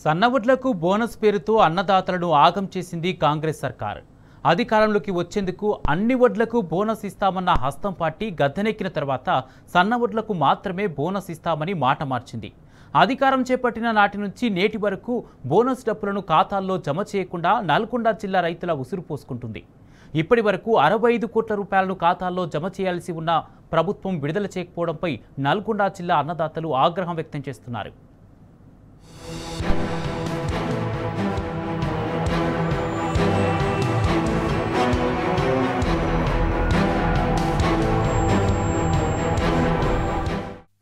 సన్నవడ్లకు bonus పేరుతో అన్నదాతలను ఆగం చేసింది కాంగ్రెస్ సర్కార్. అధికారంలోకి వచ్చేందుకు అన్ని వడ్లకు బోనస్ ఇస్తామన్న హస్తం పార్టీ గద్దెనెక్కిన తర్వాత సన్నవడ్లకు మాత్రమే బోనస్ ఇస్తామని మాట మార్చింది. అధికారం చేపట్టిన నాటి నుంచి నేటి వరకు బోనస్ డబ్బులను ఖాతాల్లో జమ చేయకుండా నల్గొండ జిల్లా రైతుల ఉసురు పోసుకుంటుంది. ఇప్పటి వరకు 65 కోట్ల రూపాయలను ఖాతాల్లో జమ చేయాల్సి ఉన్న ప్రభుత్వం విడుదల చేయకపోవడంపై నల్గొండ జిల్లా అన్నదాతలు ఆగ్రహం వ్యక్తం చేస్తున్నారు.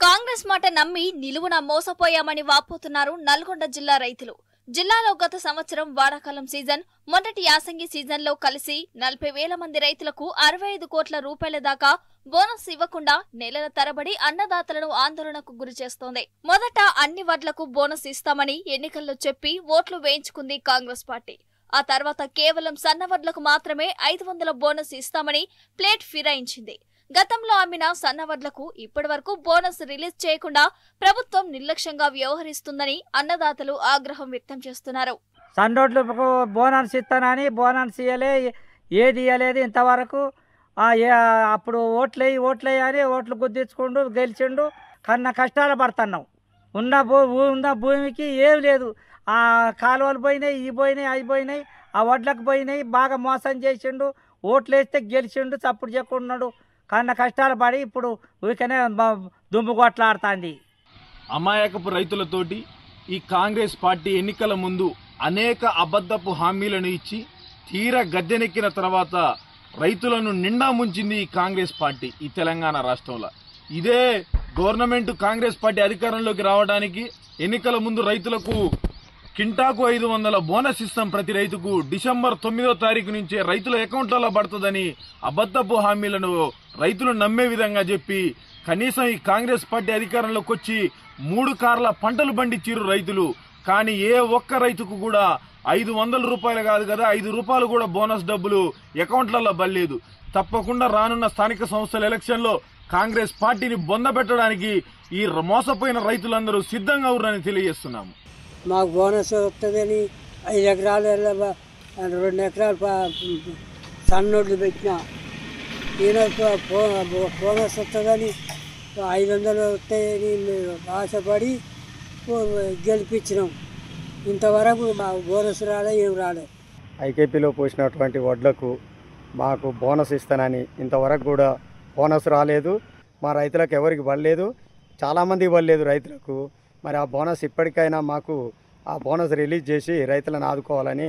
కాంగ్రెస్ మాట నమ్మి నిలువున మోసపోయామని వాపోతున్నారు నల్గొండ జిల్లా రైతులు. జిల్లాలో గత సంవత్సరం వానాకాలం సీజన్, మొదటి యాసంగి సీజన్లో కలిసి 40,000 మంది రైతులకు 65 కోట్ల రూపాయల దాకా బోనస్ ఇవ్వకుండా నెలల తరబడి అన్నదాతలను ఆందోళనకు గురి చేస్తోంది. మొదట అన్ని వడ్లకు బోనస్ ఇస్తామని ఎన్నికల్లో చెప్పి ఓట్లు వేయించుకుంది కాంగ్రెస్ పార్టీ. ఆ తర్వాత కేవలం సన్నవడ్లకు మాత్రమే 500 బోనస్ ఇస్తామని ప్లేట్ ఫిరాయించింది. గతంలో అమ్మిన సన్నవడ్లకు ఇప్పటి వరకు బోనస్ రిలీజ్ చేయకుండా ప్రభుత్వం నిర్లక్ష్యంగా వ్యవహరిస్తుందని అన్నదాతలు ఆగ్రహం వ్యక్తం చేస్తున్నారు. సన్నోడ్లకు బోనస్ ఇస్తానని బోనస్ ఇయ్యలే, ఏది ఇయ్యలేదు ఇంతవరకు. అప్పుడు ఓట్లేయి అని ఓట్లు గుద్దించుకుంటూ గెలిచిండు. కన్నా కష్టాలు పడుతున్నాం. ఉన్న భూమికి ఏం లేదు. ఆ కాలువలు పోయినాయి, అవి పోయినాయి, ఆ వడ్లకు పోయినాయి. బాగా మోసం చేసిండు. ఓట్లు వేస్తే గెలిచిండు, చప్పుడు చెక్కున్నాడు. కన్నా కష్టాలు పడి ఇప్పుడు ఊరికనే దుమ్ము కొట్లాడుతుంది. అమాయకపు రైతులతోటి ఈ కాంగ్రెస్ పార్టీ ఎన్నికల ముందు అనేక అబద్ధపు హామీలను ఇచ్చి తీరా గద్దెనెక్కిన తర్వాత రైతులను నిండా ముంచింది ఈ కాంగ్రెస్ పార్టీ ఈ తెలంగాణ రాష్ట్రంలో. ఇదే గవర్నమెంట్ కాంగ్రెస్ పార్టీ అధికారంలోకి రావడానికి ఎన్నికల ముందు రైతులకు కింటాకు 500 బోనస్ ఇస్తాం, ప్రతి రైతుకు డిసెంబర్ 9వ తారీఖు నుంచే రైతుల అకౌంట్లలో పడుతుందని అబద్ధపు హామీలను రైతులు నమ్మే విధంగా చెప్పి కనీసం ఈ కాంగ్రెస్ పార్టీ అధికారంలోకి వచ్చి 3 కార్ల పంటలు పండించారు రైతులు. కానీ ఏ ఒక్క రైతుకు కూడా 500 రూపాయలు కాదు కదా, 5 రూపాయలు కూడా బోనస్ డబ్బులు అకౌంట్లలో పడలేదు. తప్పకుండా రానున్న స్థానిక సంస్థల ఎలక్షన్లో కాంగ్రెస్ పార్టీని బొందబెట్టడానికి ఈ మోసపోయిన రైతులందరూ సిద్ధంగా ఉన్నారని తెలియజేస్తున్నాము. మాకు బోనస్ వస్తుందని 5 ఎకరాలు 2 ఎకరాలు సన్నోడ్లు పెట్టిన. ఈయన బోనస్ వస్తుందని 500 వస్తాయని ఆశపడి గెలిపించినాం. ఇంతవరకు మాకు బోనస్ రాలే, ఏం రాలే. ఐకేపీలో పోసినటువంటి వడ్లకు మాకు బోనస్ ఇస్తానని ఇంతవరకు కూడా బోనస్ రాలేదు. మా రైతులకు ఎవరికి పడలేదు, చాలామందికి పడలేదు రైతులకు. మరి ఆ బోనస్ ఇప్పటికైనా మాకు ఆ బోనస్ రిలీజ్ చేసి రైతులను ఆదుకోవాలని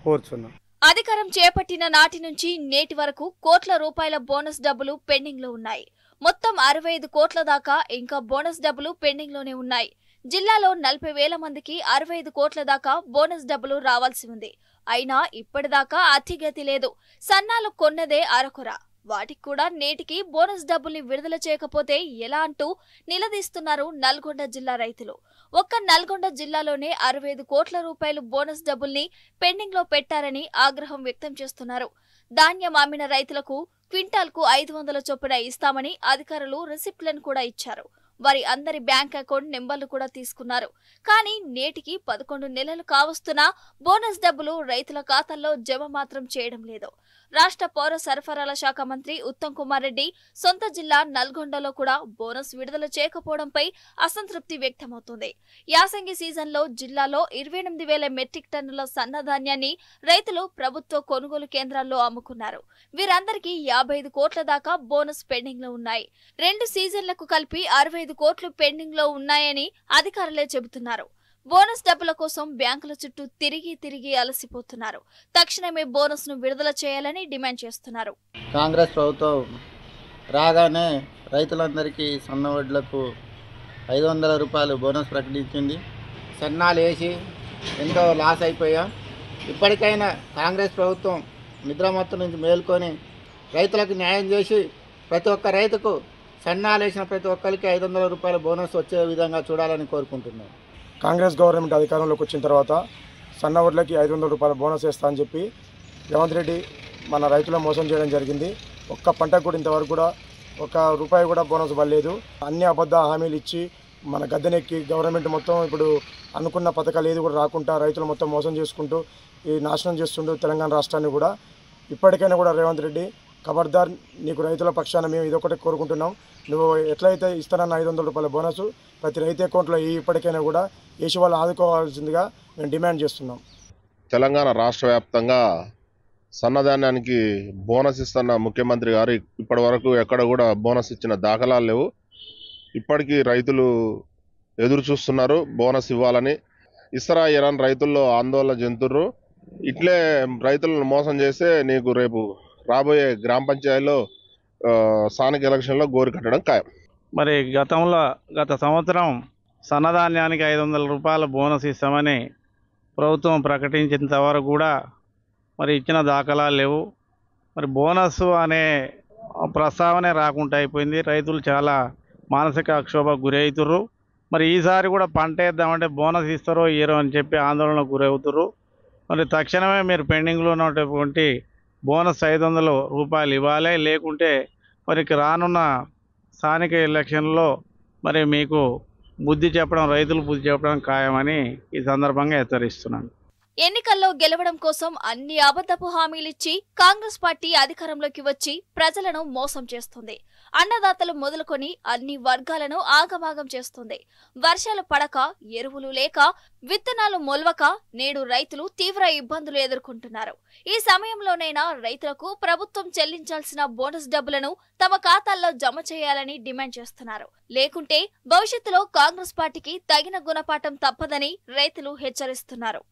కోరుచున్నాం. అధికారం చేపట్టిన నాటి నుంచి నేటి వరకు కోట్ల రూపాయల బోనస్ డబ్బులు పెండింగ్ లో ఉన్నాయి. మొత్తం 65 కోట్ల దాకా ఇంకా బోనస్ డబ్బులు పెండింగ్ లోనే ఉన్నాయి. జిల్లాలో 40,000 మందికి 65 కోట్ల దాకా బోనస్ డబ్బులు రావాల్సి ఉంది. అయినా ఇప్పటిదాకా అతిగతి లేదు. సన్నాలు కొన్నదే అరకొర. వాటికి కూడా నేటికి బోనస్ డబ్బుల్ని విడుదల చేయకపోతే ఎలా అంటూ నిలదీస్తున్నారు నల్గొండ జిల్లా రైతులు. ఒక్క నల్గొండ జిల్లాలోనే 65 కోట్ల రూపాయలు బోనస్ డబ్బుల్ని పెండింగ్ లో పెట్టారని ఆగ్రహం వ్యక్తం చేస్తున్నారు. ధాన్యం అమ్మిన రైతులకు క్వింటాల్కు 500 చొప్పున ఇస్తామని అధికారులు రిసిప్ట్లను కూడా ఇచ్చారు. వారి అందరి బ్యాంక్ అకౌంట్ నెంబర్లు కూడా తీసుకున్నారు. కానీ నేటికి 11 నెలలు కావస్తున్నా బోనస్ డబ్బులు రైతుల ఖాతాల్లో జమ మాత్రం చేయడం లేదు. రాష్ట్ర పౌర సరఫరాల శాఖ మంత్రి ఉత్తమ్ కుమార్ రెడ్డి సొంత జిల్లా నల్గొండలో కూడా బోనస్ విడుదల చేయకపోవడంపై అసంతృప్తి వ్యక్తమవుతోంది. యాసంగి సీజన్లో జిల్లాలో 28,000 మెట్రిక్ టన్నుల సన్నధాన్యాన్ని రైతులు ప్రభుత్వ కొనుగోలు కేంద్రాల్లో అమ్ముకున్నారు. వీరందరికీ 55 కోట్ల దాకా బోనస్ పెండింగ్ లో ఉన్నాయి. 2 సీజన్లకు కలిపి 65 కోట్లు పెండింగ్ లో ఉన్నాయని అధికారులే చెబుతున్నారు. బోనస్ డబ్బుల కోసం బ్యాంకుల చుట్టూ తిరిగి అలసిపోతున్నారు. తక్షణమే బోనస్ ను విడుదల చేయాలని డిమాండ్ చేస్తున్నారు. కాంగ్రెస్ ప్రభుత్వం రాగానే రైతులందరికీ సన్నవడ్లకు 500 రూపాయలు బోనస్ ప్రకటించింది. సన్నాలు వేసి ఎంతో లాస్ అయిపోయాం. ఇప్పటికైనా కాంగ్రెస్ ప్రభుత్వం నిద్రమత్తు నుంచి మేల్కొని రైతులకు న్యాయం చేసి ప్రతి ఒక్క రైతుకు సన్నాలు వేసిన ప్రతి ఒక్కరికి 500 రూపాయల బోనస్ వచ్చే విధంగా చూడాలని కోరుకుంటున్నాం. కాంగ్రెస్ గవర్నమెంట్ అధికారంలోకి వచ్చిన తర్వాత సన్నవడ్లకి 500 రూపాయల బోనస్ వేస్తా అని చెప్పి రేవంత్ రెడ్డి మన రైతులను మోసం చేయడం జరిగింది. ఒక్క పంటకు కూడా ఇంతవరకు కూడా 1 రూపాయి కూడా బోనస్ పడలేదు. అన్ని అబద్ధ హామీలు ఇచ్చి మన గద్దెనెక్కి గవర్నమెంట్ మొత్తం ఇప్పుడు అనుకున్న పథకాలు ఏది కూడా రాకుండా రైతులు మొత్తం మోసం చేసుకుంటూ ఈ నాశనం చేస్తుంటూ తెలంగాణ రాష్ట్రాన్ని కూడా ఇప్పటికైనా కూడా రేవంత్ రెడ్డి ఖబర్దార్, నీకు రైతుల పక్షాన మేము ఇదొకటి కోరుకుంటున్నాం. నువ్వు ఎట్లయితే ఇస్తానన్న 500 రూపాయల బోనస్ ప్రతి రైతు అకౌంట్లో ఇప్పటికైనా కూడా వేసి వాళ్ళు ఆదుకోవాల్సిందిగా మేము డిమాండ్ చేస్తున్నాం. తెలంగాణ రాష్ట్ర వ్యాప్తంగా సన్నధాన్యానికి బోనస్ ఇస్తున్న ముఖ్యమంత్రి గారు ఇప్పటి వరకు ఎక్కడ కూడా బోనస్ ఇచ్చిన దాఖలాలు లేవు. ఇప్పటికీ రైతులు ఎదురు చూస్తున్నారు బోనస్ ఇవ్వాలని. ఇస్తరా ఇరాన్ రైతుల్లో ఆందోళన చెందుతుర్రు. ఇట్లే రైతులను మోసం చేస్తే నీకు రేపు రాబోయే గ్రామ పంచాయతీలో స్థానిక ఎలక్షన్లో గోరు కట్టడం ఖాయం. మరి గత సంవత్సరం సన్నధాన్యానికి 500 రూపాయల బోనస్ ఇస్తామని ప్రభుత్వం ప్రకటించేంత వరకు కూడా మరి ఇచ్చిన దాఖలాలు లేవు. మరి బోనస్ అనే ప్రస్తావనే రాకుండా అయిపోయింది. రైతులు చాలా మానసిక క్షోభకు గురవుతుర్రు. మరి ఈసారి కూడా పంట వేద్దామంటే బోనస్ ఇస్తారో ఇయ్యరో అని చెప్పి ఆందోళనకు గురవుతుర్రు. మరి తక్షణమే మీరు పెండింగ్లో ఉన్నటువంటి బోనస్ 500 రూపాయలు ఇవ్వాలి, లేకుంటే మరి రానున్న స్థానిక ఎలక్షన్లో మరి మీకు రైతులు బుద్ధి చెప్పడం ఖాయమని ఈ సందర్భంగా హెచ్చరిస్తున్నాను. ఎన్నికల్లో గెలవడం కోసం అన్ని అబద్ధపు హామీలిచ్చి కాంగ్రెస్ పార్టీ అధికారంలోకి వచ్చి ప్రజలను మోసం చేస్తుంది. అన్నదాతలు మొదలుకొని అన్ని వర్గాలను ఆగమాగం చేస్తుంది. వర్షాలు పడక, ఎరువులు లేక, విత్తనాలు మొలవక నేడు రైతులు తీవ్ర ఇబ్బందులు ఎదుర్కొంటున్నారు. ఈ సమయంలోనైనా రైతులకు ప్రభుత్వం చెల్లించాల్సిన బోనస్ డబ్బులను తమ ఖాతాల్లో జమ చేయాలని డిమాండ్ చేస్తున్నారు. లేకుంటే భవిష్యత్తులో కాంగ్రెస్ పార్టీకి తగిన గుణపాఠం తప్పదని రైతులు హెచ్చరిస్తున్నారు.